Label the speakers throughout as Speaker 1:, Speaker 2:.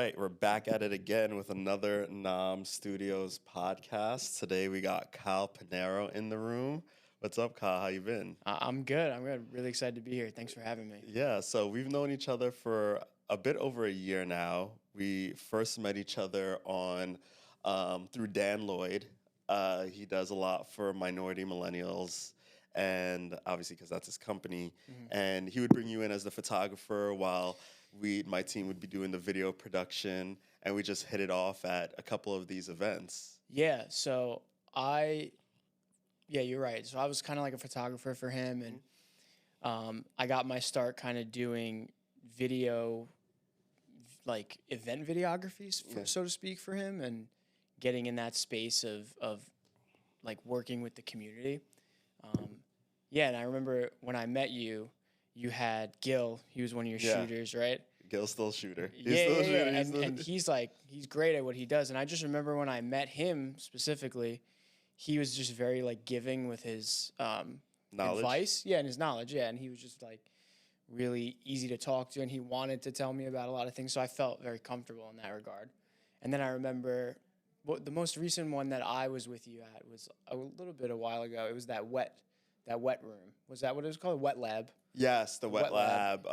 Speaker 1: right, we're back at it again with another NOM Studios podcast. Today we got Kyle Pinaro in the room. What's up, Kyle? How you been?
Speaker 2: I'm good. I'm good. Really excited to be here. Thanks for having me.
Speaker 1: Yeah, so we've known each other for a bit over a year now. We first met each other on through Dan Lloyd. He does a lot for minority millennials, and obviously because that's his company. And he would bring you in as the photographer while my team would be doing the video production, and we just hit it off at a couple of these events.
Speaker 2: Yeah. Yeah, you're right. So I was kind of like a photographer for him, and I got my start kind of doing video, like event videographies, so to speak, for him, and getting in that space of like working with the community. Yeah, and I remember when I met you, you had Gil. He was one of your shooters, right?
Speaker 1: Gil's still a shooter.
Speaker 2: And he's great at what he does. And I just remember when I met him specifically, he was just very like giving with his advice. Yeah, and his knowledge. Yeah, and he was just like really easy to talk to, and he wanted to tell me about a lot of things. So I felt very comfortable in that regard. And then I remember the most recent one that I was with you at was a while ago. It was that wet room. Was that what it was called? Wet lab.
Speaker 1: Yes, the wet lab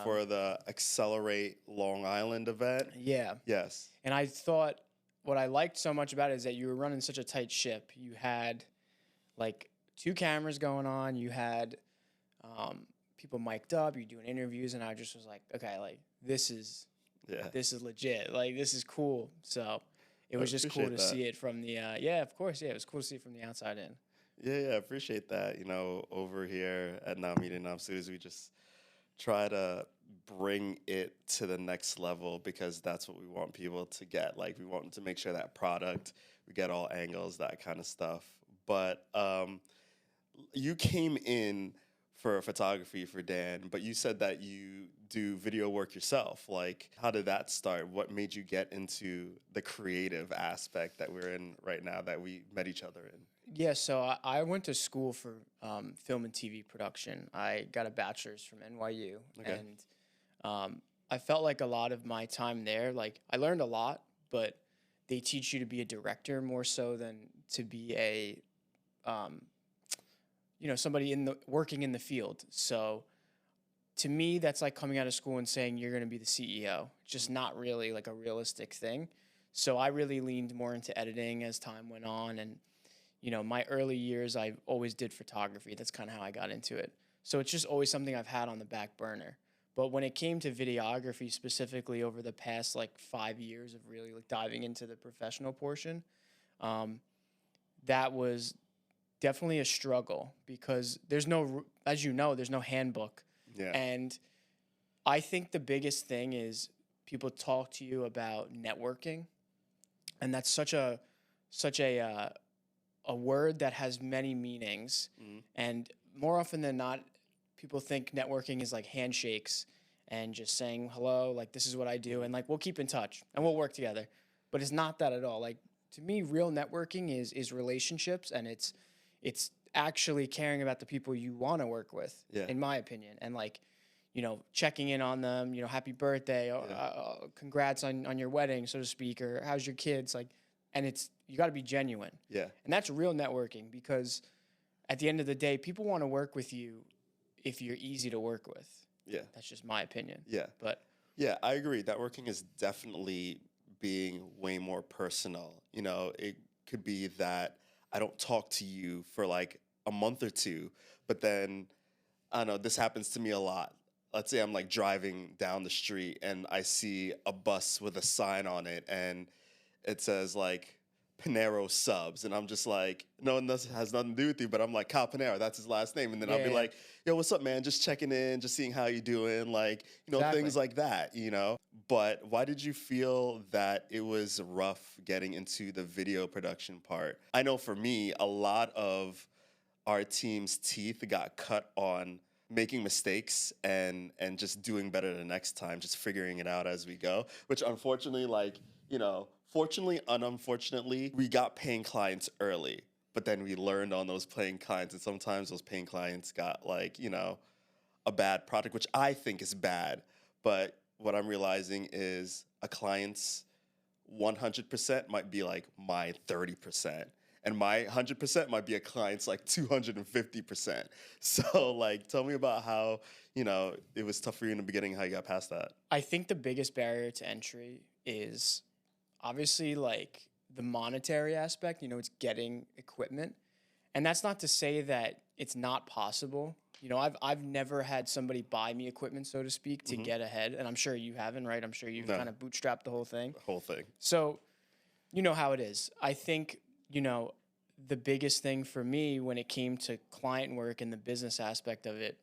Speaker 1: for the Accelerate Long Island event.
Speaker 2: Yeah.
Speaker 1: Yes.
Speaker 2: And I thought what I liked so much about it is that you were running such a tight ship. You had like 2 cameras going on. You had people mic'd up. You're doing interviews, and I just was like, okay, like this is legit. Like this is cool. So it was just cool to see it from the of course, it was cool to see it from the outside in.
Speaker 1: Yeah, I appreciate that. You know, over here at NOM Media, NOM Studios, we just try to bring it to the next level because that's what we want people to get. Like, we want to make sure that product, we get all angles, that kind of stuff. But you came in for photography for Dan, but you said that you do video work yourself. Like, how did that start? What made you get into the creative aspect that we're in right now, that we met each other in?
Speaker 2: Yeah, so I went to school for film and TV production. I got a bachelor's from NYU, and I felt like a lot of my time there, like I learned a lot, but they teach you to be a director more so than to be a, somebody working in the field. So to me, that's like coming out of school and saying you're going to be the CEO. Just not really like a realistic thing. So I really leaned more into editing as time went on, and my early years, I always did photography. That's kind of how I got into it. So it's just always something I've had on the back burner. But when it came to videography specifically over the past like 5 years of really like diving into the professional portion, that was definitely a struggle because there's no handbook.
Speaker 1: Yeah.
Speaker 2: And I think the biggest thing is people talk to you about networking, and that's such a word that has many meanings, and more often than not, people think networking is like handshakes and just saying hello, like this is what I do, and like we'll keep in touch and we'll work together. But it's not that at all. Like to me, real networking is relationships, and it's actually caring about the people you want to work with, in my opinion, and like checking in on them, happy birthday, or congrats on your wedding, so to speak, or how's your kids, like. And you got to be genuine.
Speaker 1: Yeah.
Speaker 2: And that's real networking, because at the end of the day, people want to work with you if you're easy to work with.
Speaker 1: Yeah.
Speaker 2: That's just my opinion.
Speaker 1: Yeah.
Speaker 2: But
Speaker 1: yeah, I agree. Networking is definitely being way more personal. It could be that I don't talk to you for like a month or two, but then, I don't know, this happens to me a lot. Let's say I'm like driving down the street and I see a bus with a sign on it, and it says like Pinaro subs, and I'm just like, no, this has nothing to do with you, but I'm like, Kyle Pinaro, that's his last name, and then I'll be like, yo, what's up, man? Just checking in, just seeing how you doing, like, things like that, But why did you feel that it was rough getting into the video production part? I know for me, a lot of our team's teeth got cut on making mistakes and just doing better the next time, just figuring it out as we go, which unfortunately, fortunately and unfortunately, we got paying clients early, but then we learned on those paying clients, and sometimes those paying clients got like, a bad product, which I think is bad, but what I'm realizing is a client's 100% might be like my 30%. And my 100% might be a client's like 250%. So, like, tell me about how, it was tough for you in the beginning, how you got past that.
Speaker 2: I think the biggest barrier to entry is obviously like the monetary aspect, it's getting equipment. And that's not to say that it's not possible. I've never had somebody buy me equipment, so to speak, to get ahead. And I'm sure you haven't, right? I'm sure you've kind of bootstrapped the whole thing.
Speaker 1: The whole thing.
Speaker 2: So, you know how it is. I think, the biggest thing for me when it came to client work and the business aspect of it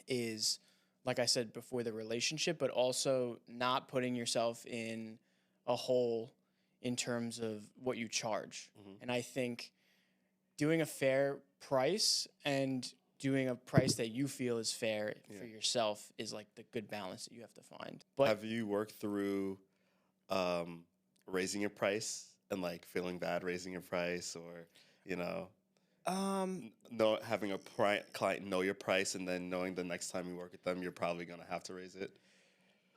Speaker 2: is, like I said before, the relationship, but also not putting yourself in a hole in terms of what you charge. And I think doing a fair price and doing a price that you feel is fair for yourself is like the good balance that you have to find. But
Speaker 1: have you worked through raising your price and like feeling bad raising your price, or having a client know your price and then knowing the next time you work with them you're probably going to have to raise it?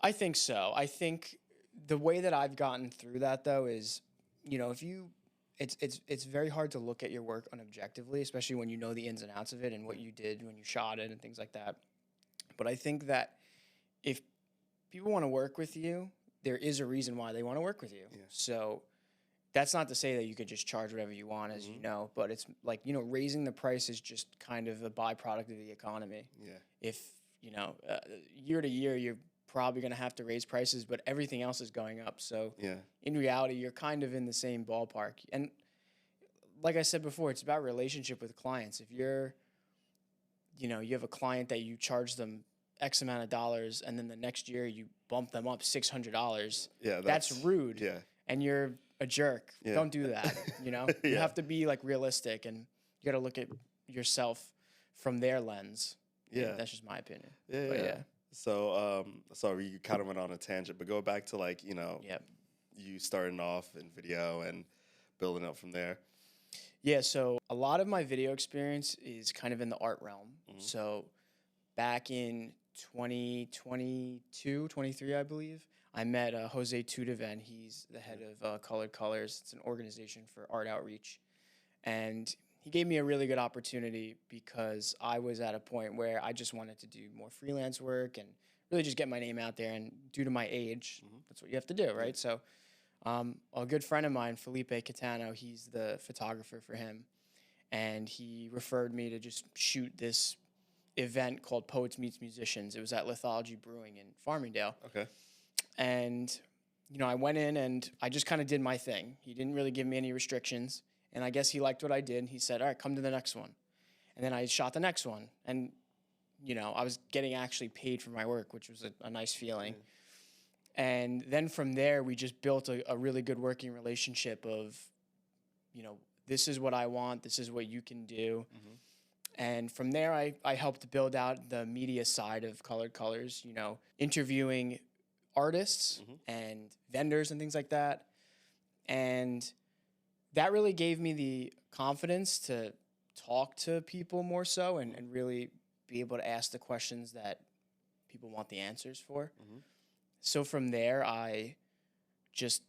Speaker 2: I think so. I think the way that I've gotten through that though is, if you it's very hard to look at your work unobjectively, especially when you know the ins and outs of it and what you did when you shot it and things like that. But I think that if people want to work with you, there is a reason why they want to work with you. Yeah. So that's not to say that you could just charge whatever you want, as you know, but it's like, raising the price is just kind of a byproduct of the economy. Yeah. If, year to year, you're probably going to have to raise prices, but everything else is going up. So in reality, you're kind of in the same ballpark. And like I said before, it's about relationship with clients. If you're, you have a client that you charge them X amount of dollars and then the next year you bump them up $600, that's rude. Yeah. And you're a jerk. Yeah. Don't do that. You have to be like realistic, and you got to look at yourself from their lens. Yeah. That's just my opinion. Yeah.
Speaker 1: So, sorry, you kind of went on a tangent, but go back to like, you starting off in video and building up from there.
Speaker 2: Yeah. So a lot of my video experience is kind of in the art realm. So back in 2022, 23, I believe, I met Jose Tudeven. He's the head of Colored Colors. It's an organization for art outreach. And he gave me a really good opportunity because I was at a point where I just wanted to do more freelance work and really just get my name out there. And due to my age, that's what you have to do, right? So a good friend of mine, Felipe Catano, he's the photographer for him. And he referred me to just shoot this event called Poets Meets Musicians. It was at Lithology Brewing in Farmingdale. Okay. And, I went in and I just kind of did my thing. He didn't really give me any restrictions. And I guess he liked what I did. And he said, all right, come to the next one. And then I shot the next one. And, I was getting actually paid for my work, which was a nice feeling. And then from there, we just built a really good working relationship of, this is what I want. This is what you can do. And from there, I helped build out the media side of Colored Colors, interviewing artists and vendors and things like that. And that really gave me the confidence to talk to people more so and really be able to ask the questions that people want the answers for. So from there, I just,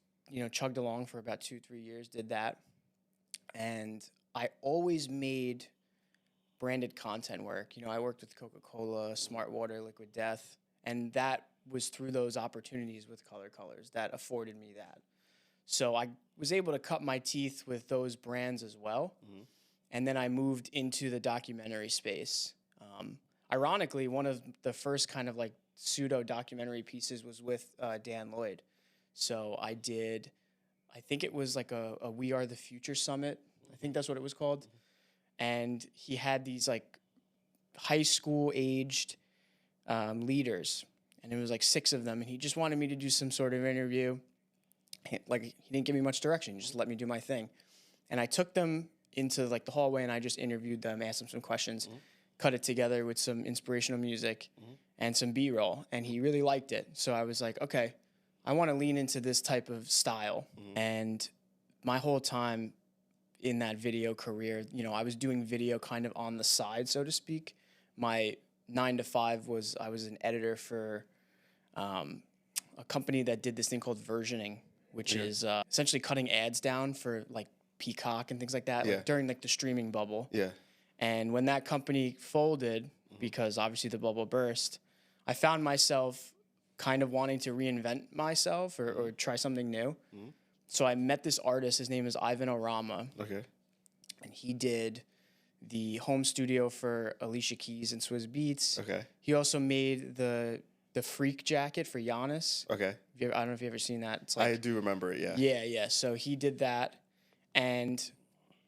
Speaker 2: chugged along for about 2-3 years, did that. And I always made branded content work. I worked with Coca-Cola, Smart Water, Liquid Death, and that was through those opportunities with Colored Colors that afforded me that. So I was able to cut my teeth with those brands as well. And then I moved into the documentary space. Ironically, one of the first kind of like pseudo documentary pieces was with Dan Lloyd. So I think it was like a We Are the Future Summit. I think that's what it was called. And he had these like high school aged leaders, and it was like 6 of them. And he just wanted me to do some sort of interview. Like, he didn't give me much direction. He just let me do my thing. And I took them into like the hallway and I just interviewed them, asked them some questions, cut it together with some inspirational music and some B-roll. And he really liked it. So I was like, okay, I want to lean into this type of style. And my whole time in that video career, I was doing video kind of on the side, so to speak. My 9 to 5 was I was an editor for a company that did this thing called versioning, which is essentially cutting ads down for like Peacock and things like that, like during like the streaming bubble.
Speaker 1: Yeah.
Speaker 2: And when that company folded, because obviously the bubble burst, I found myself kind of wanting to reinvent myself or try something new. So I met this artist. His name is Ivan Orama.
Speaker 1: Okay.
Speaker 2: And he did the home studio for Alicia Keys and Swizz Beatz.
Speaker 1: Okay.
Speaker 2: He also made the Freak jacket for Giannis.
Speaker 1: Okay.
Speaker 2: I don't know if you've ever seen that. It's like,
Speaker 1: I do remember it, yeah.
Speaker 2: Yeah, yeah. So he did that. And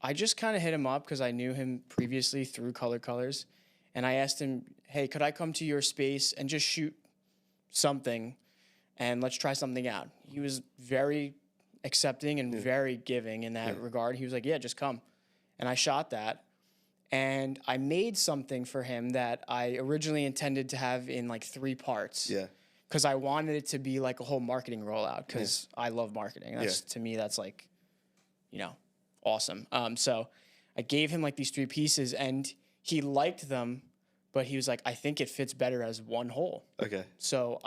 Speaker 2: I just kind of hit him up because I knew him previously through Color Colors. And I asked him, hey, could I come to your space and just shoot something and let's try something out? He was very accepting and very giving in that regard. He was like, yeah, just come. And I shot that. And I made something for him that I originally intended to have in like 3 parts.
Speaker 1: Yeah.
Speaker 2: Because I wanted it to be like a whole marketing rollout because I love marketing. That's to me, that's like, you know, awesome. So I gave him like these 3 pieces and he liked them, but he was like, I think it fits better as one whole.
Speaker 1: Okay.
Speaker 2: So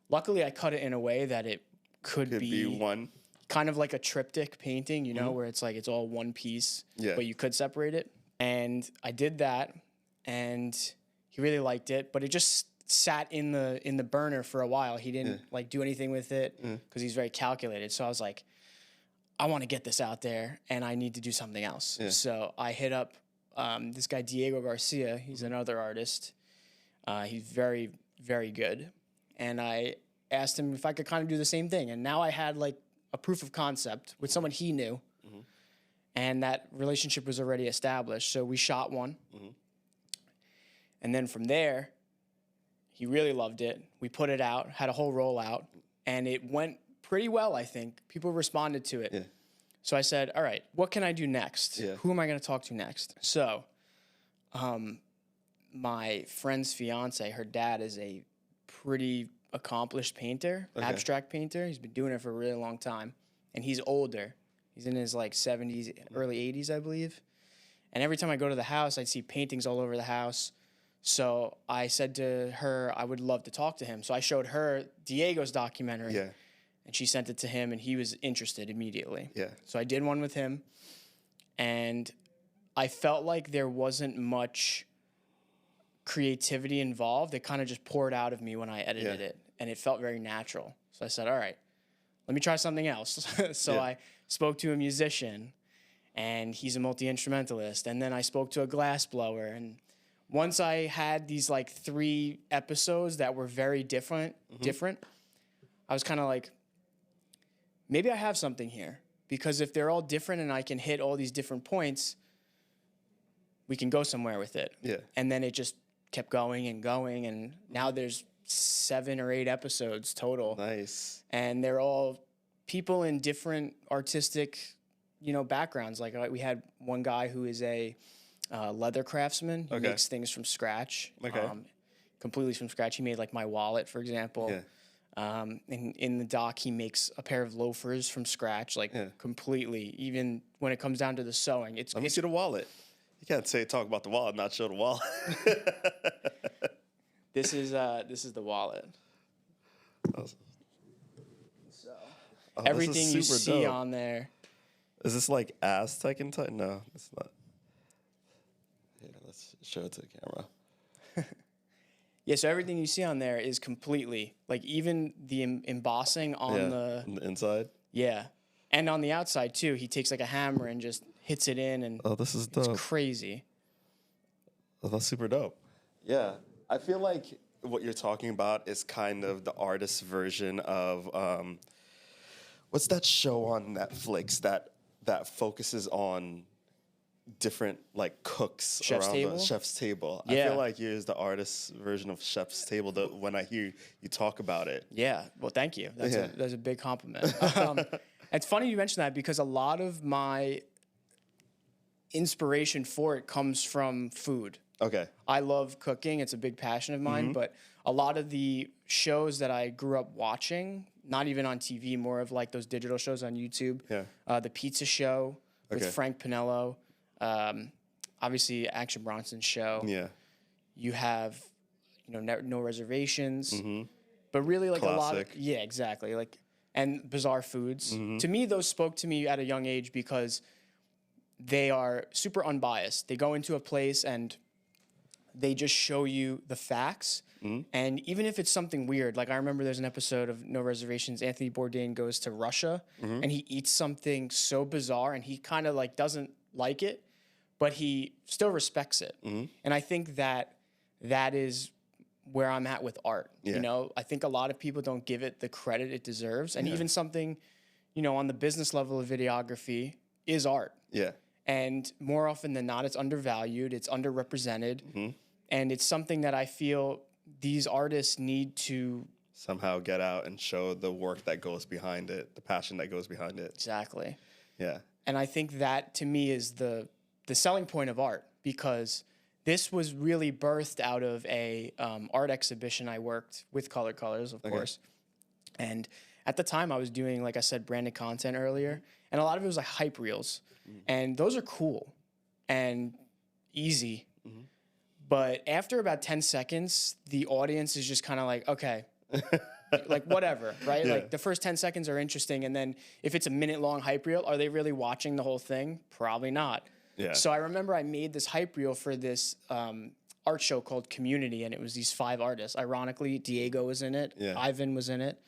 Speaker 2: luckily I cut it in a way that it could be
Speaker 1: one.
Speaker 2: Kind of like a triptych painting, you know, where it's like, it's all one piece, but you could separate it. And I did that and he really liked it, but it just sat in the burner for a while. He didn't like do anything with it because he's very calculated. So I was like, I want to get this out there and I need to do something else. Yeah. So I hit up this guy, Diego Garcia. He's another artist. He's very, very good. And I asked him if I could kind of do the same thing. And now I had like a proof of concept with someone he knew. And that relationship was already established. So we shot one. And then from there, he really loved it. We put it out, had a whole rollout, and it went pretty well, I think. People responded to it. Yeah. So I said, all right, what can I do next? Yeah. Who am I going to talk to next? So my friend's fiance, her dad is a pretty accomplished painter, abstract painter. He's been doing it for a really long time. And he's older. He's in his like 70s, early 80s, I believe. And every time I go to the house, I'd see paintings all over the house. So I said to her, I would love to talk to him. So I showed her Diego's documentary. Yeah. And she sent it to him, and he was interested immediately. Yeah. So I did one with him. And I felt like there wasn't much creativity involved. It kind of just poured out of me when I edited it. And it felt very natural. So I said, all right, let me try something else. So I spoke to a musician, and he's a multi-instrumentalist. And then I spoke to a glassblower. And once I had these like 3 episodes that were very different, I was kind of like, maybe I have something here. Because if they're all different and I can hit all these different points, we can go somewhere with it. Yeah. And then it just kept going. And now there's 7 or 8 episodes total. Nice. And they're all people in different artistic, backgrounds. Like we had one guy who is a leather craftsman. He makes things from scratch. Completely from scratch. He made like my wallet, for example. Yeah. In the doc, he makes a pair of loafers from scratch, completely. Even when it comes down to the sewing,
Speaker 1: Let me see the wallet. You can't talk about the wallet, not show the wallet.
Speaker 2: This is the wallet. So everything you see on there.
Speaker 1: Is this like Aztec and type? No, it's not. Yeah, let's show it to the camera.
Speaker 2: Yeah, so everything you see on there is completely, like even the embossing on the
Speaker 1: inside.
Speaker 2: Yeah, and on the outside too. He takes like a hammer and just hits it in, and
Speaker 1: this is dope.
Speaker 2: It's crazy.
Speaker 1: Oh, that's super dope. Yeah, I feel like what you're talking about is kind of the artist's version of what's that show on Netflix that focuses on different like cooks
Speaker 2: Chef's
Speaker 1: around
Speaker 2: Table?
Speaker 1: the chef's table.
Speaker 2: Yeah.
Speaker 1: I feel like yours the artist's version of Chef's Table when I hear you talk about it.
Speaker 2: Yeah. Well, thank you. That's a big compliment. It's funny you mention that because a lot of my inspiration for it comes from food.
Speaker 1: Okay.
Speaker 2: I love cooking. It's a big passion of mine, but a lot of the shows that I grew up watching, not even on TV, more of like those digital shows on YouTube. Yeah. The Pizza Show with Frank Pinello. Obviously Action Bronson's show. Yeah. You have, No Reservations. but really like
Speaker 1: Classic.
Speaker 2: yeah, exactly. Like, and bizarre foods. To me, those spoke to me at a young age because they are super unbiased. They go into a place and they just show you the facts. And even if it's something weird, like I remember there's an episode of No Reservations, Anthony Bourdain goes to Russia and he eats something so bizarre and he kind of like doesn't like it, but he still respects it. And I think that is where I'm at with art.
Speaker 1: Yeah.
Speaker 2: You know, I think a lot of people don't give it the credit it deserves. And even something, you know, on the business level of videography is art.
Speaker 1: Yeah.
Speaker 2: And more often than not, it's undervalued, it's underrepresented. And it's something that I feel these artists need to
Speaker 1: somehow get out and show the work that goes behind it, the passion that goes behind it.
Speaker 2: Exactly.
Speaker 1: Yeah.
Speaker 2: And I think that to me is the selling point of art, because this was really birthed out of a art exhibition I worked with Color Colors, of course. And at the time I was doing, like I said, branded content earlier, and a lot of it was like hype reels. And those are cool and easy. But after about 10 seconds, the audience is just kind of like, okay, like whatever, right?
Speaker 1: Yeah.
Speaker 2: Like the first 10 seconds are interesting. And then if it's a minute-long hype reel, are they really watching the whole thing? Probably not.
Speaker 1: Yeah.
Speaker 2: So I remember I made this hype reel for this art show called Community, and it was these 5 artists. Ironically, Diego was in it.
Speaker 1: Yeah.
Speaker 2: Ivan was in it.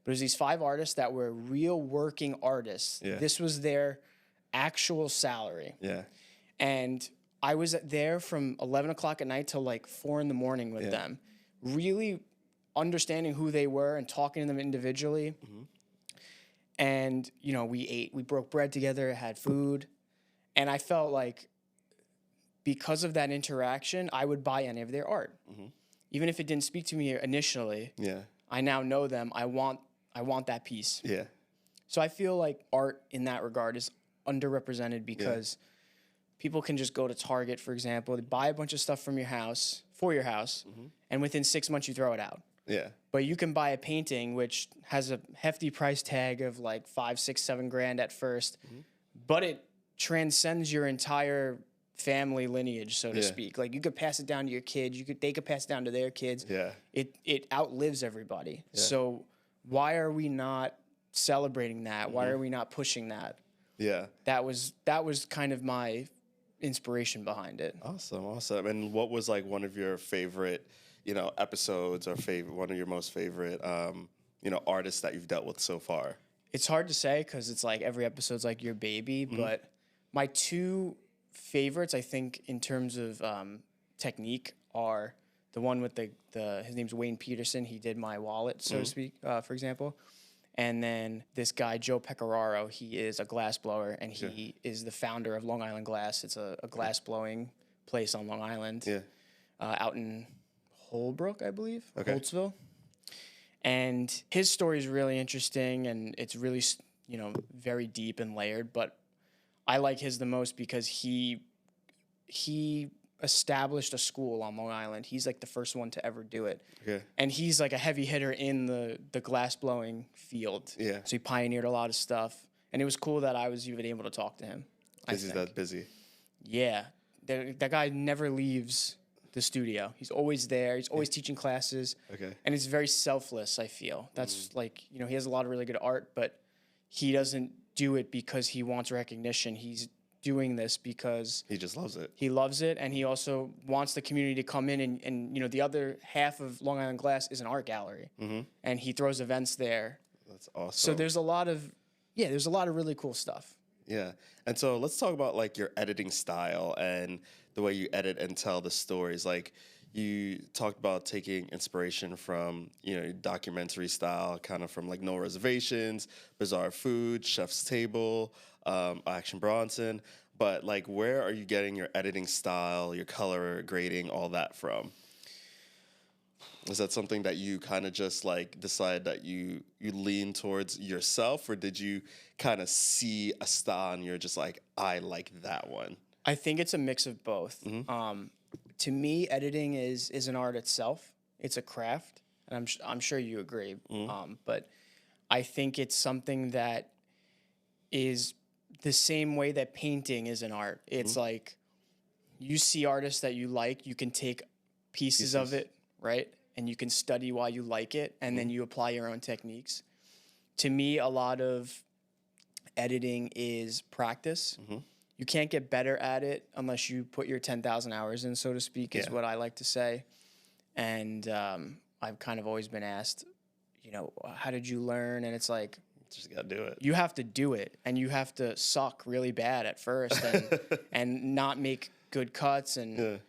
Speaker 2: But it was these 5 artists that were real working artists.
Speaker 1: Yeah.
Speaker 2: This was their actual salary.
Speaker 1: Yeah.
Speaker 2: And I was there from 11 o'clock at night till like 4 in the morning with them, really understanding who they were and talking to them individually. And, you know, we broke bread together, had food. And I felt like because of that interaction, I would buy any of their art. Even if it didn't speak to me initially, I now know them. I want that piece.
Speaker 1: Yeah.
Speaker 2: So I feel like art in that regard is underrepresented because people can just go to Target, for example, they buy a bunch of stuff from your house, for your house, and within 6 months you throw it out.
Speaker 1: Yeah.
Speaker 2: But you can buy a painting which has a hefty price tag of like 5, 6, 7 grand at first, but it transcends your entire family lineage, so to speak. Like you could pass it down to your kids, they could pass it down to their kids.
Speaker 1: Yeah.
Speaker 2: It outlives everybody. So why are we not celebrating that? Why are we not pushing that?
Speaker 1: Yeah.
Speaker 2: That was kind of my inspiration behind it.
Speaker 1: Awesome. And what was like one of your favorite, you know, episodes or one of your most favorite, you know, artists that you've dealt with so far?
Speaker 2: It's hard to say because it's like every episode's like your baby, but my 2 favorites, I think, in terms of technique are the one with his name's Wayne Peterson. He did my wallet, so to speak, for example. And then this guy, Joe Pecoraro, he is a glass blower, and he is the founder of Long Island Glass. It's a glass blowing place on Long Island, out in Holbrook, I believe, Holtzville. And his story is really interesting, and it's really, you know, very deep and layered. But I like his the most because he established a school on Long Island. He's like the first one to ever do it. And he's like a heavy hitter in the glass blowing field. So he pioneered a lot of stuff. And it was cool that I was even able to talk to him.
Speaker 1: Because he's that busy.
Speaker 2: Yeah. That guy never leaves the studio. He's always there. He's always teaching classes. And it's very selfless, I feel. That's like, you know, he has a lot of really good art, but he doesn't do it because he wants recognition. He's doing this because
Speaker 1: he just loves it.
Speaker 2: He loves it, and he also wants the community to come in and you know, the other half of Long Island Glass is an art gallery, and he throws events there.
Speaker 1: That's awesome.
Speaker 2: So there's a lot of really cool stuff.
Speaker 1: Yeah. And so let's talk about like your editing style and the way you edit and tell the stories. Like you talked about taking inspiration from, you know, documentary style, kind of from like No Reservations, Bizarre Food, Chef's Table, Action Bronson. But like, where are you getting your editing style, your color grading, all that from? Is that something that you kind of just like decide that you lean towards yourself, or did you kind of see a style and you're just like, I like that one?
Speaker 2: I think it's a mix of both. To me, editing is an art itself. It's a craft, and I'm sure you agree. But I think it's something that is the same way that painting is an art. It's like you see artists that you like, you can take pieces of it, right? and you can study while you like it, and then you apply your own techniques. To me, a lot of editing is practice. You can't get better at it unless you put your 10,000 hours in, so to speak, is what I like to say. And I've kind of always been asked, you know, how did you learn? And it's like,
Speaker 1: just gotta do it.
Speaker 2: You have to do it, and you have to suck really bad at first, and not make good cuts, and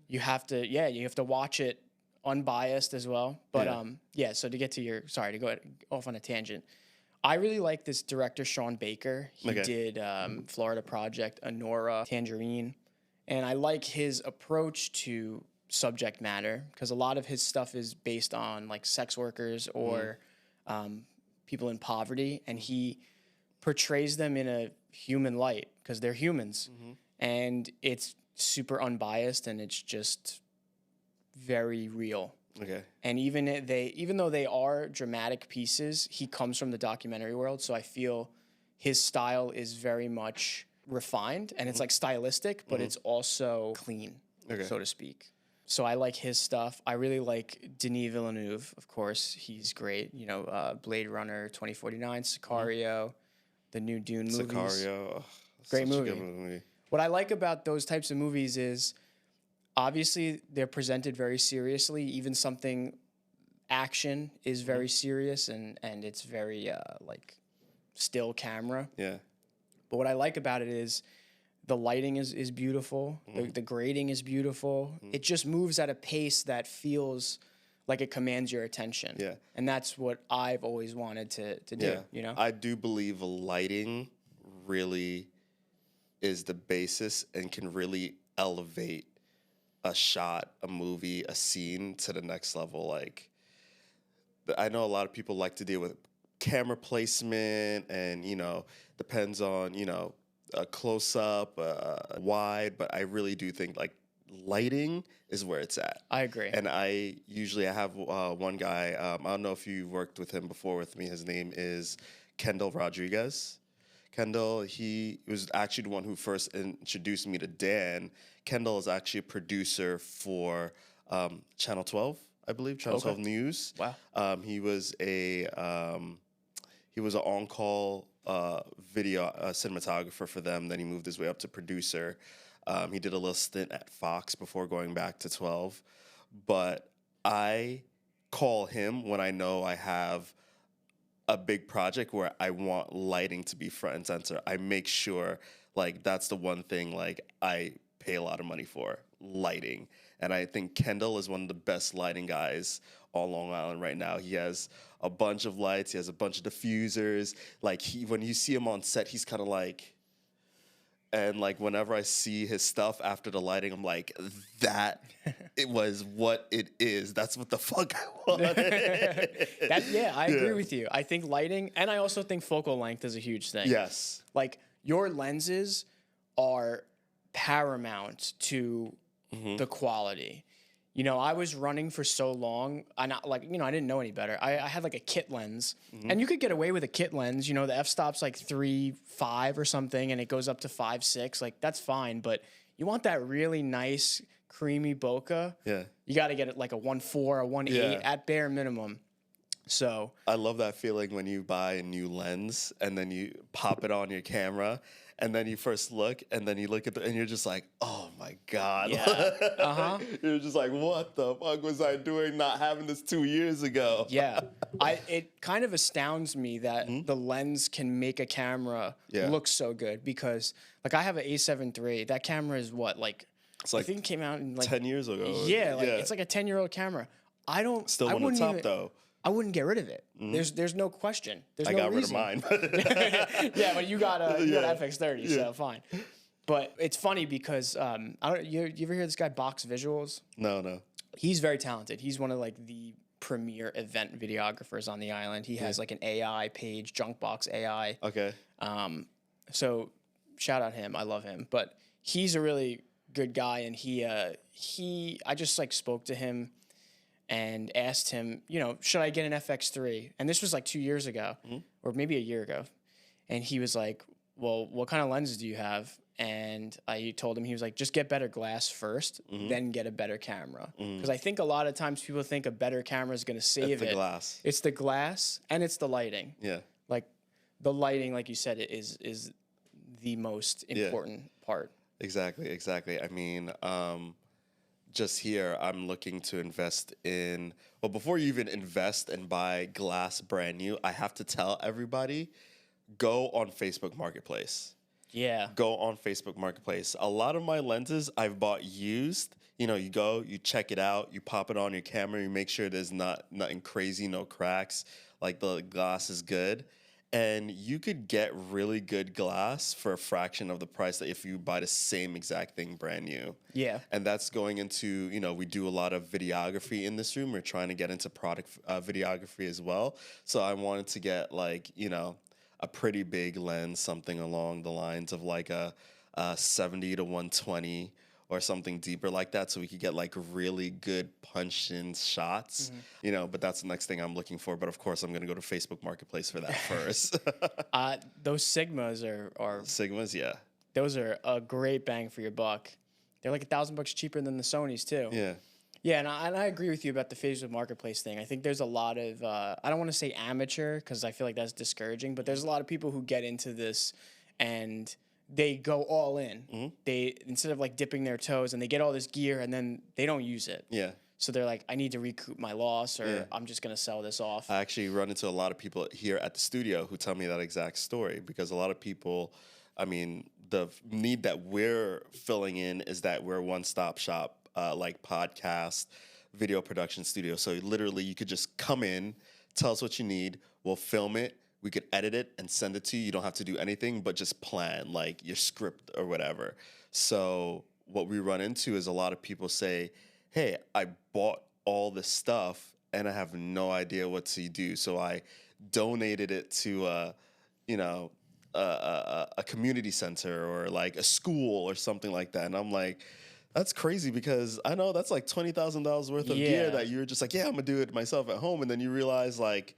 Speaker 2: you have to watch it unbiased as well. But so to get to to go off on a tangent. I really like this director, Sean Baker. He did Florida Project, Anora, Tangerine. And I like his approach to subject matter because a lot of his stuff is based on like sex workers or people in poverty. And he portrays them in a human light because they're humans. And it's super unbiased and it's just very real.
Speaker 1: Okay.
Speaker 2: And even though they are dramatic pieces, he comes from the documentary world, so I feel his style is very much refined and it's like stylistic, but it's also clean, so to speak. So I like his stuff. I really like Denis Villeneuve, of course. He's great. You know, Blade Runner 2049, Sicario, the new Dune movies.
Speaker 1: Sicario.
Speaker 2: Great movie. What I like about those types of movies is obviously they're presented very seriously. Even something action is very serious and it's very like still camera.
Speaker 1: Yeah.
Speaker 2: But what I like about it is the lighting is beautiful. The grading is beautiful. It just moves at a pace that feels like it commands your attention.
Speaker 1: Yeah.
Speaker 2: And that's what I've always wanted to do, you know?
Speaker 1: I do believe lighting really is the basis and can really elevate a shot, a movie, a scene to the next level. Like, I know a lot of people like to deal with camera placement and, you know, depends on, you know, a close-up, wide, but I really do think, like, lighting is where it's at.
Speaker 2: I agree.
Speaker 1: And I have one guy, I don't know if you worked with him before with me, his name is Kendall Rodriguez. Kendall, he was actually the one who first introduced me to Dan. Kendall is actually a producer for Channel 12, I believe, Channel 12 News.
Speaker 2: Wow.
Speaker 1: He was an on-call video cinematographer for them. Then he moved his way up to producer. He did a little stint at Fox before going back to 12. But I call him when I know I have a big project where I want lighting to be front and center. I make sure, like, that's the one thing, like, I pay a lot of money for, lighting. And I think Kendall is one of the best lighting guys on Long Island right now. He has a bunch of lights. He has a bunch of diffusers. Like, when you see him on set, he's kind of like... And, like, whenever I see his stuff after the lighting, I'm like, it was what it is. That's what the fuck I wanted.
Speaker 2: I agree with you. I think lighting, and I also think focal length is a huge thing.
Speaker 1: Yes.
Speaker 2: Like, your lenses are paramount to the quality. You know, I was running for so long, I didn't know any better. I had like a kit lens, and you could get away with a kit lens. You know, the f-stop's like 3.5 or something, and it goes up to 5.6. Like, that's fine, but you want that really nice, creamy bokeh.
Speaker 1: Yeah.
Speaker 2: You got to get it like a 1.4, a 1.8 at bare minimum. So
Speaker 1: I love that feeling when you buy a new lens and then you pop it on your camera. And then you first look, and then you look at and you're just like, oh my God.
Speaker 2: Yeah.
Speaker 1: You're just like, what the fuck was I doing not having this 2 years ago?
Speaker 2: Yeah. It kind of astounds me that the lens can make a camera look so good because, like, I have an A7 III. That camera is what, like, I think it came out in like
Speaker 1: 10 years ago.
Speaker 2: It's like a 10-year-old camera.
Speaker 1: Still one of the top, though.
Speaker 2: I wouldn't get rid of it. There's no question. There's no reason.
Speaker 1: I got rid of mine.
Speaker 2: Yeah, but you got a FX30, so fine. But it's funny because you ever hear this guy Box Visuals?
Speaker 1: No.
Speaker 2: He's very talented. He's one of like the premier event videographers on the island. He has like an AI page, Junkbox AI.
Speaker 1: Okay.
Speaker 2: So shout out him. I love him. But he's a really good guy, and I just like spoke to him and asked him, you know, should I get an FX3? And this was like 2 years ago, or maybe a year ago. And he was like, well, what kind of lenses do you have? and I told him, he was like, just get better glass first, then get a better camera. Because I think a lot of times people think a better camera is going to save
Speaker 1: It's the glass.
Speaker 2: It's the glass and it's the lighting.
Speaker 1: Yeah.
Speaker 2: Like the lighting, like you said, is the most important part.
Speaker 1: Exactly. I mean, just here, I'm looking to invest in. Well, before you even invest and buy glass brand new, I have to tell everybody, go on Facebook Marketplace.
Speaker 2: Yeah.
Speaker 1: Go on Facebook Marketplace. A lot of my lenses I've bought used. You know, you go, you check it out, you pop it on your camera, you make sure there's nothing crazy, no cracks, like the glass is good. And you could get really good glass for a fraction of the price that if you buy the same exact thing brand new.
Speaker 2: Yeah.
Speaker 1: And that's going into, you know, we do a lot of videography in this room. We're trying to get into product videography as well. So I wanted to get like, you know, a pretty big lens, something along the lines of like a 70 to 120 or something deeper like that, so we could get like really good punch-in shots, you know, but that's the next thing I'm looking for. But of course, I'm going to go to Facebook Marketplace for that first.
Speaker 2: Those Sigmas are
Speaker 1: Sigmas, yeah.
Speaker 2: Those are a great bang for your buck. They're like $1,000 cheaper than the Sonys too.
Speaker 1: Yeah.
Speaker 2: Yeah, and I agree with you about the Facebook Marketplace thing. I think there's a lot of, I don't want to say amateur because I feel like that's discouraging, but there's a lot of people who get into this and they go all in. They, instead of like dipping their toes, and they get all this gear and then they don't use it.
Speaker 1: Yeah.
Speaker 2: So they're like, I need to recoup my loss, or I'm just going to sell this off.
Speaker 1: I actually run into a lot of people here at the studio who tell me that exact story, because a lot of people, I mean, the need that we're filling in is that we're a one-stop shop, like podcast, video production studio. So literally you could just come in, tell us what you need, we'll film it, we could edit it and send it to you. You don't have to do anything but just plan like your script or whatever. So what we run into is a lot of people say, hey, I bought all this stuff and I have no idea what to do. So I donated it to, a community center or like a school or something like that. And I'm like, that's crazy, because I know that's like $20,000 worth of gear that you're just like, yeah, I'm gonna do it myself at home. And then you realize like,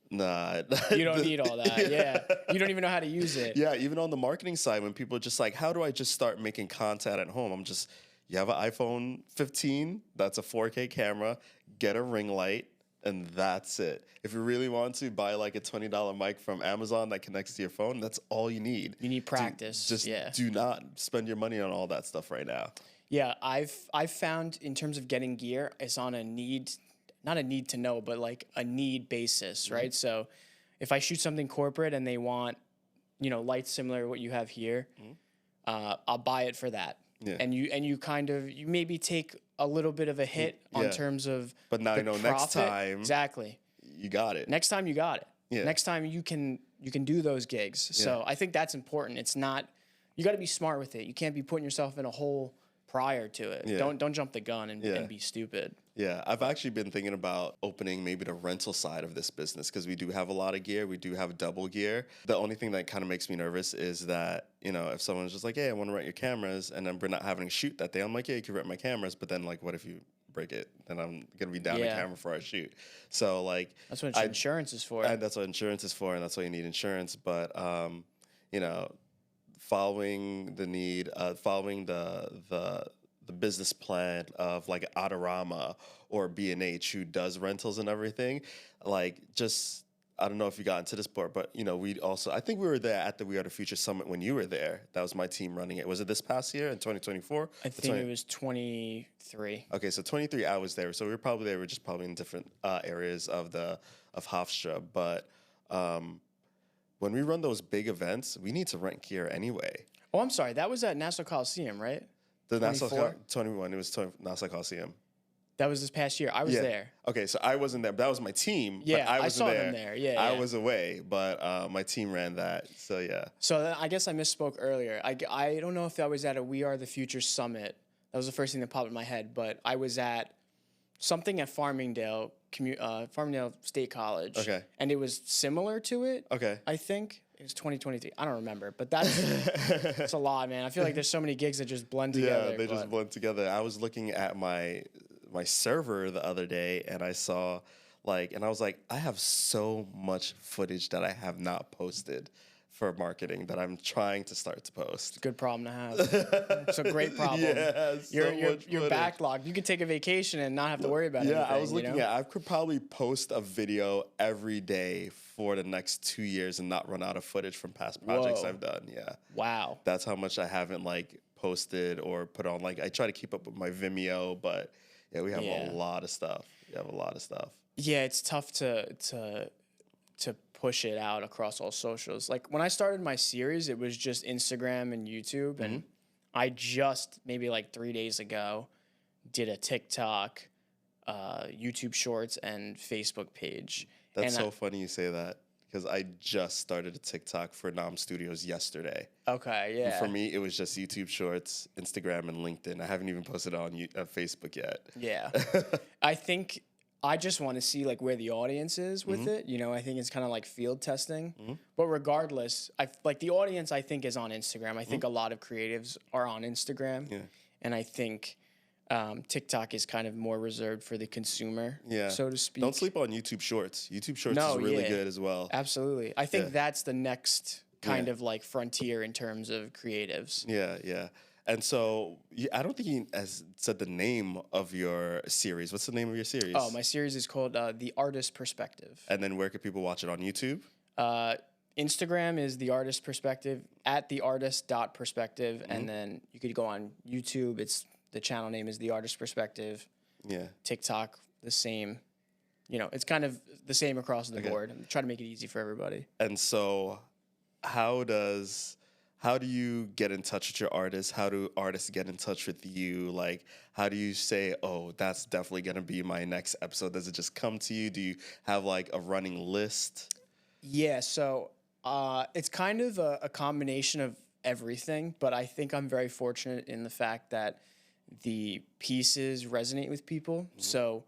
Speaker 1: nah.
Speaker 2: You don't need all that. Yeah. You don't even know how to use it.
Speaker 1: Yeah, even on the marketing side, when people are just like, how do I just start making content at home? I'm just, you have an iPhone 15, that's a 4K camera, get a ring light, and that's it. If you really want to, buy like a $20 mic from Amazon that connects to your phone, that's all you need.
Speaker 2: You need practice.
Speaker 1: Just do not spend your money on all that stuff right now.
Speaker 2: Yeah, I've found in terms of getting gear, it's on a need, not a need to know, but like a need basis, right? So if I shoot something corporate and they want, lights similar to what you have here, I'll buy it for that. Yeah. And you kind of, you maybe take a little bit of a hit on terms of,
Speaker 1: but now next time,
Speaker 2: exactly,
Speaker 1: you got it.
Speaker 2: Next time you got it. Yeah. Next time you can do those gigs. Yeah. So I think that's important. It's not, you got to be smart with it. You can't be putting yourself in a hole prior to it. Yeah. Don't jump the gun and be stupid.
Speaker 1: Yeah, I've actually been thinking about opening maybe the rental side of this business, because we do have a lot of gear. We do have double gear. The only thing that kind of makes me nervous is that, if someone's just like, hey, I want to rent your cameras, and then we're not having to shoot that day, I'm like, yeah, you can rent my cameras, but then like, what if you break it? Then I'm going to be down the camera for our shoot. So like,
Speaker 2: that's what insurance is for.
Speaker 1: And that's what insurance is for, and that's why you need insurance. But, following the need, following the business plan of like Adorama or B&H, who does rentals and everything, like, just, I don't know if you got into this part, but we also, I think we were there at the We Are the Future Summit when you were there. That was my team running it. Was it this past year in 2024?
Speaker 2: I think it was 23.
Speaker 1: Okay, so 23 I was there. So we were probably there. We're just probably in different areas of Hofstra. But when we run those big events, we need to rent gear anyway.
Speaker 2: Oh, I'm sorry. That was at Nassau Coliseum, right?
Speaker 1: The 21, it was Nassau Coliseum.
Speaker 2: That was this past year. I was there.
Speaker 1: Okay, so I wasn't there. That was my team.
Speaker 2: Yeah,
Speaker 1: but I
Speaker 2: saw them there. Yeah,
Speaker 1: I was away, but my team ran that. So yeah.
Speaker 2: So I guess I misspoke earlier. I don't know if I was at a We Are the Future Summit. That was the first thing that popped in my head. But I was at something at Farmingdale State College.
Speaker 1: Okay.
Speaker 2: And it was similar to it.
Speaker 1: Okay.
Speaker 2: I think. It was 2023. I don't remember, but that's a lot, man. I feel like there's so many gigs that just blend together.
Speaker 1: Yeah, they just blend together. I was looking at my server the other day, and I saw and I was like, I have so much footage that I have not posted for marketing that I'm trying to start to post.
Speaker 2: Good problem to have. It's a great problem.
Speaker 1: Yeah,
Speaker 2: You're backlogged. You could take a vacation and not have to worry about anything.
Speaker 1: Yeah, I was looking at, I could probably post a video every day for the next 2 years and not run out of footage from past projects I've done. Yeah.
Speaker 2: Wow.
Speaker 1: That's how much I haven't like posted or put on. Like I try to keep up with my Vimeo, but yeah, we have a lot of stuff. Yeah, it's tough to push it out across all socials. Like when I started my series, it was just Instagram and YouTube, and I just maybe like 3 days ago did a TikTok, YouTube Shorts, and Facebook page. That's so funny you say that because I just started a TikTok for NOM Studios yesterday.
Speaker 2: Okay, yeah.
Speaker 1: And for me, it was just YouTube Shorts, Instagram, and LinkedIn. I haven't even posted on Facebook yet.
Speaker 2: Yeah, I think I just want to see like where the audience is with it. You know, I think it's kind of like field testing. But regardless, like the audience I think is on Instagram. I think a lot of creatives are on Instagram. Yeah. And I think TikTok is kind of more reserved for the consumer, so to speak.
Speaker 1: Don't sleep on YouTube Shorts. YouTube Shorts is really good as well.
Speaker 2: Absolutely. I think that's the next kind of like frontier in terms of creatives.
Speaker 1: Yeah, yeah. And so I don't think you said the name of your series. What's the name of your series?
Speaker 2: Oh, my series is called The Artist Perspective.
Speaker 1: And then where could people watch it on YouTube?
Speaker 2: Instagram is The Artist Perspective, at theartist.perspective. And then you could go on YouTube. The channel name is The Artist Perspective. Yeah. TikTok, the same. You know, it's kind of the same across the board. I'm trying to make it easy for everybody.
Speaker 1: And so how do you get in touch with your artists? How do artists get in touch with you? Like, how do you say, oh, that's definitely going to be my next episode? Does it just come to you? Do you have like a running list?
Speaker 2: Yeah, so it's kind of a combination of everything, but I think I'm very fortunate in the fact that the pieces resonate with people. So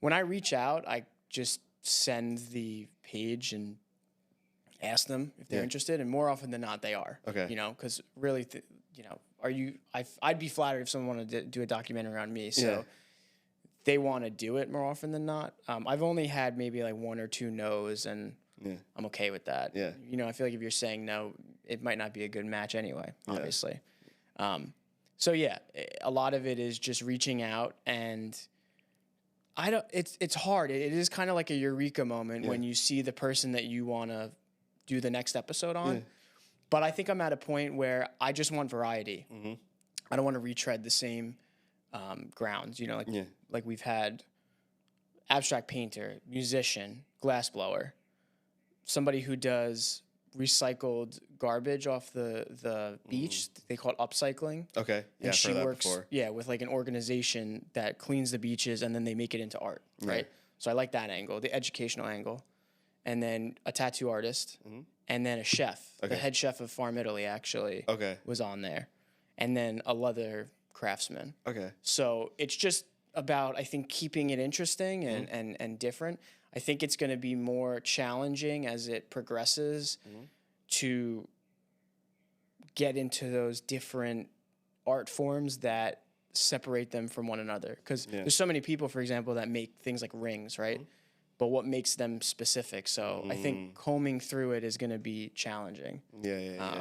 Speaker 2: when I reach out, I just send the page and ask them if they're interested, and more often than not, they are. Okay. You know, because really, you know, I'd be flattered if someone wanted to do a documentary on me. So they want to do it more often than not. I've only had maybe like 1 or 2 no's, and I'm okay with that. Yeah. You know, I feel like if you're saying no, it might not be a good match anyway, obviously. So yeah, a lot of it is just reaching out, and it's hard. It is kind of like a eureka moment when you see the person that you want to do the next episode on. But I think I'm at a point where I just want variety. I don't want to retread the same grounds, you know, like we've had abstract painter, musician, glassblower, somebody who does recycled garbage off the beach. They call it upcycling. Okay. Yeah, and she works with like an organization that cleans the beaches and then they make it into art, right? So I like that angle, the educational angle. And then a tattoo artist, and then a chef. The head chef of Farm Italy actually was on there. And then a leather craftsman. Okay. So it's just about, I think, keeping it interesting and different. I think it's going to be more challenging as it progresses to get into those different art forms that separate them from one another. Because there's so many people, for example, that make things like rings, right? But what makes them specific? So I think combing through it is going to be challenging. Yeah.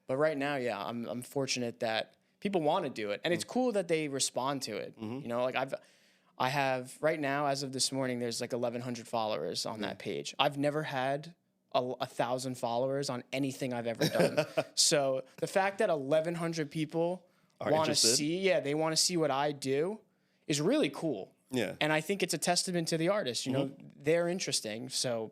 Speaker 2: But right now, I'm fortunate that people want to do it, and it's cool that they respond to it. You know, like I have right now, as of this morning, there's like 1,100 followers on that page. I've never had 1,000 followers on anything I've ever done. So the fact that 1,100 people want to see, they want to see what I do, is really cool. Yeah. And I think it's a testament to the artist. You know, they're interesting. So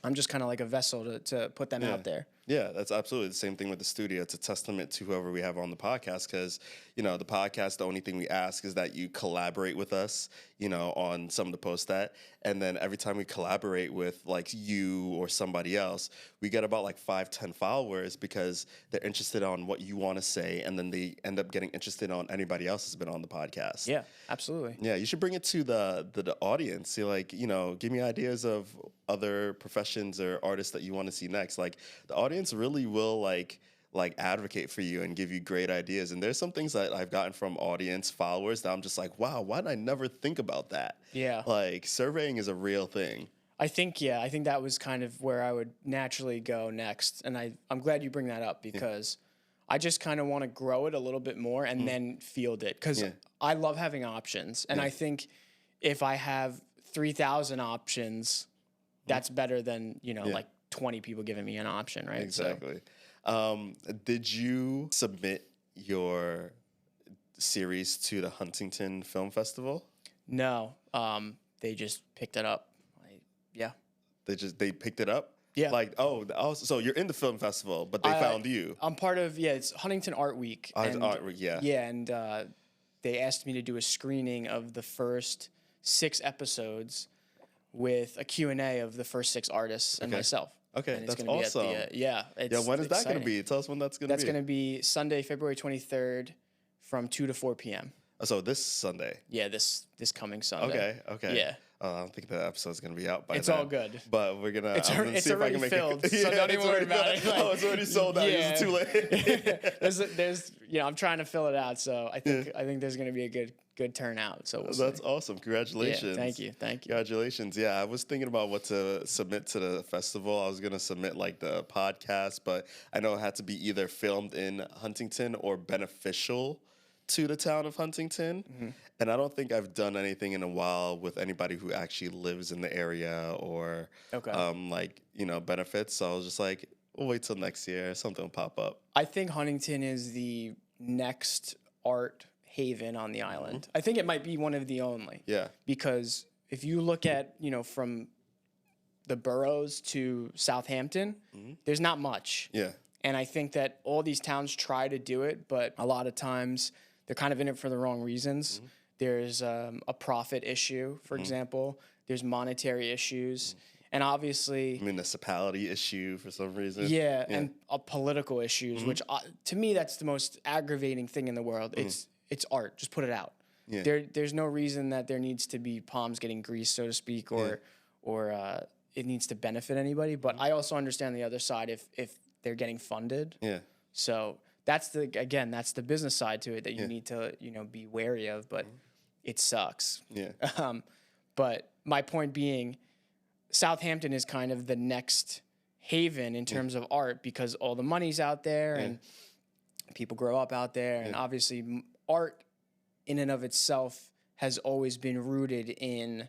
Speaker 2: I'm just kind of like a vessel to put them out there. Yeah, that's absolutely the same thing with the studio. It's a testament to whoever we have on the podcast because, you know, the podcast, the only thing we ask is that you collaborate with us, you know, on some of the posts that. And then every time we collaborate with like you or somebody else, we get about like 5-10 followers because they're interested on what you want to say. And then they end up getting interested on anybody else that's been on the podcast. Yeah, absolutely. Yeah, you should bring it to the audience. You're like, you know, give me ideas of other professions or artists that you want to see next. Like the audience really will like advocate for you and give you great ideas. And there's some things that I've gotten from audience followers that I'm just like, wow, why did I never think about that? Yeah. Like surveying is a real thing. I think that was kind of where I would naturally go next. And I'm glad you bring that up because I just kind of want to grow it a little bit more and then field it because I love having options. And I think if I have 3,000 options, that's better than, like 20 people giving me an option, right?
Speaker 1: Exactly. Did you submit your series to the Huntington Film Festival?
Speaker 2: No, they just picked it up.
Speaker 1: They picked it up?
Speaker 2: Yeah.
Speaker 1: Like, so you're in the film festival, but they found you.
Speaker 2: I'm part of, it's Huntington Art Week.
Speaker 1: Art Week, yeah.
Speaker 2: Yeah, and they asked me to do a screening of the first 6 episodes with a Q&A of the first 6 artists and myself.
Speaker 1: Okay,
Speaker 2: and
Speaker 1: that's awesome. When is that going to be? Tell us when that's going to be.
Speaker 2: That's going to be Sunday, February 23rd from 2 to 4 p.m.
Speaker 1: So this Sunday?
Speaker 2: Yeah, this coming Sunday.
Speaker 1: Okay.
Speaker 2: Yeah.
Speaker 1: I don't think the episo's going to be out by then.
Speaker 2: It's all good.
Speaker 1: But we're going to
Speaker 2: It's
Speaker 1: see if I
Speaker 2: already
Speaker 1: can make
Speaker 2: filled,
Speaker 1: it.
Speaker 2: so don't even worry about it.
Speaker 1: Oh, it's already sold out. It's too late.
Speaker 2: there's I'm trying to fill it out, so I think there's going to be a good turnout. So
Speaker 1: that's awesome. Congratulations.
Speaker 2: Yeah, thank you.
Speaker 1: Congratulations. Yeah, I was thinking about what to submit to the festival. I was going to submit like the podcast, but I know it had to be either filmed in Huntington or beneficial to the town of Huntington. And I don't think I've done anything in a while with anybody who actually lives in the area or benefits. So I was just like, we'll wait till next year. Something will pop up.
Speaker 2: I think Huntington is the next art haven on the island. I think it might be one of the only.
Speaker 1: Yeah.
Speaker 2: Because if you look at, from the boroughs to Southampton, there's not much.
Speaker 1: Yeah.
Speaker 2: And I think that all these towns try to do it, but a lot of times they're kind of in it for the wrong reasons. There's a profit issue, for example. There's monetary issues. And obviously...
Speaker 1: municipality issue for some reason.
Speaker 2: Yeah. And political issues, which to me, that's the most aggravating thing in the world. It's art. Just put it out. Yeah. There's no reason that there needs to be palms getting greased, so to speak, or it needs to benefit anybody. But I also understand the other side if they're getting funded.
Speaker 1: Yeah.
Speaker 2: So... that's the business side to it that you need to, be wary of, but it sucks.
Speaker 1: Yeah.
Speaker 2: But my point being, Southampton is kind of the next haven in terms of art because all the money's out there and people grow up out there. And obviously art in and of itself has always been rooted in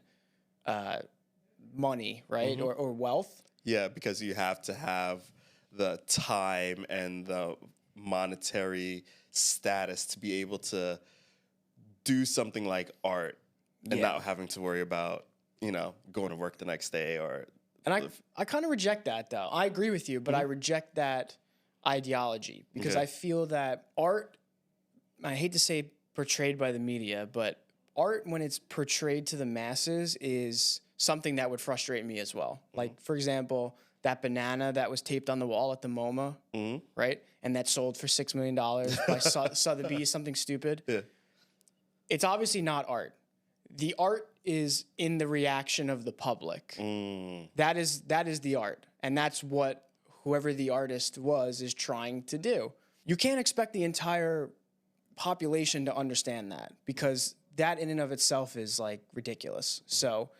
Speaker 2: money, right? Or wealth.
Speaker 1: Yeah, because you have to have the time and the monetary status to be able to do something like art and not having to worry about, going to work the next day or...
Speaker 2: And I kind of reject that, though. I agree with you, but I reject that ideology because I feel that art, I hate to say portrayed by the media, but art when it's portrayed to the masses is something that would frustrate me as well. Like, for example... that banana that was taped on the wall at the MoMA, right? And that sold for $6 million by Sotheby's, something stupid. Yeah. It's obviously not art. The art is in the reaction of the public. That is the art. And that's what whoever the artist is trying to do. You can't expect the entire population to understand that because that in and of itself is like ridiculous. So...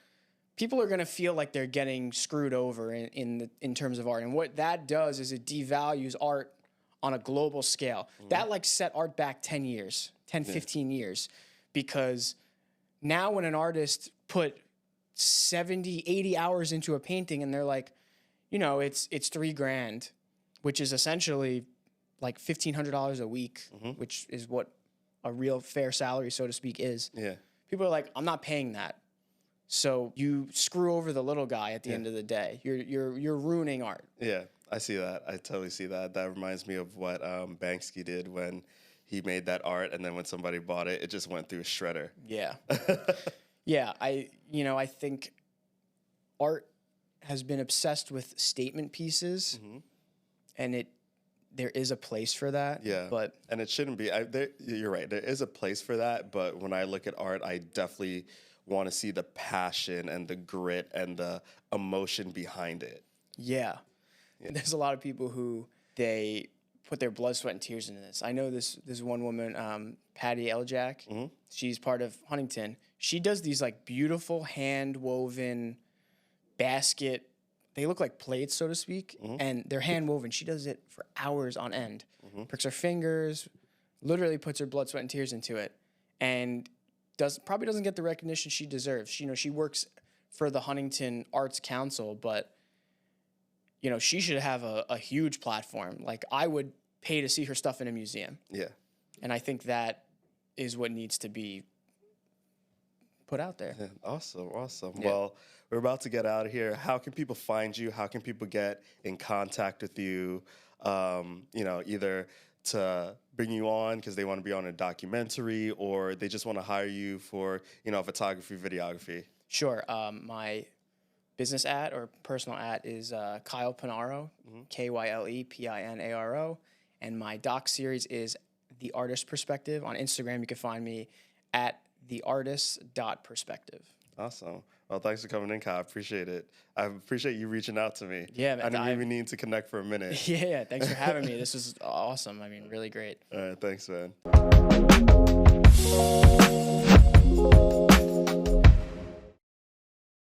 Speaker 2: people are going to feel like they're getting screwed over in terms of art. And what that does is it devalues art on a global scale. That like set art back 10 years, 15 years. Because now when an artist put 70, 80 hours into a painting and they're like, it's $3,000, which is essentially like $1,500 a week, which is what a real fair salary, so to speak, is. Yeah. People are like, I'm not paying that. So you screw over the little guy at the end of the day. You're ruining art.
Speaker 1: Yeah, I see that. I totally see that. That reminds me of what Banksy did when he made that art, and then when somebody bought it, it just went through a shredder.
Speaker 2: Yeah. Yeah, I think art has been obsessed with statement pieces, and there is a place for that.
Speaker 1: Yeah, and it shouldn't be. You're right. There is a place for that, but when I look at art, I definitely want to see the passion and the grit and the emotion behind it. Yeah.
Speaker 2: There's a lot of people who they put their blood, sweat, and tears into this. I know this one woman, Patty Eljack. She's part of Huntington. She does these like beautiful hand-woven basket. They look like plates, so to speak, and they're hand woven. She does it for hours on end. Pricks her fingers, literally puts her blood, sweat, and tears into it, and probably doesn't get the recognition she deserves. She works for the Huntington Arts Council, but she should have a huge platform. Like, I would pay to see her stuff in a museum.
Speaker 1: Yeah.
Speaker 2: And I think that is what needs to be put out there.
Speaker 1: Yeah, awesome.
Speaker 2: Yeah.
Speaker 1: Well, we're about to get out of here. How can people find you? How can people get in contact with you? Either to bring you on because they want to be on a documentary, or they just want to hire you for, photography, videography.
Speaker 2: Sure. My business @ or personal @ is Kyle Pinaro, KYLEPINARO. And my doc series is The Artist Perspective. On Instagram, you can find me at theartist.perspective.
Speaker 1: Awesome. Well, thanks for coming in, Kyle. I appreciate it. I appreciate you reaching out to me.
Speaker 2: Yeah,
Speaker 1: I knew we need to connect for a minute.
Speaker 2: Yeah, thanks for having me. This was awesome. I mean, really great.
Speaker 1: All right, thanks, man.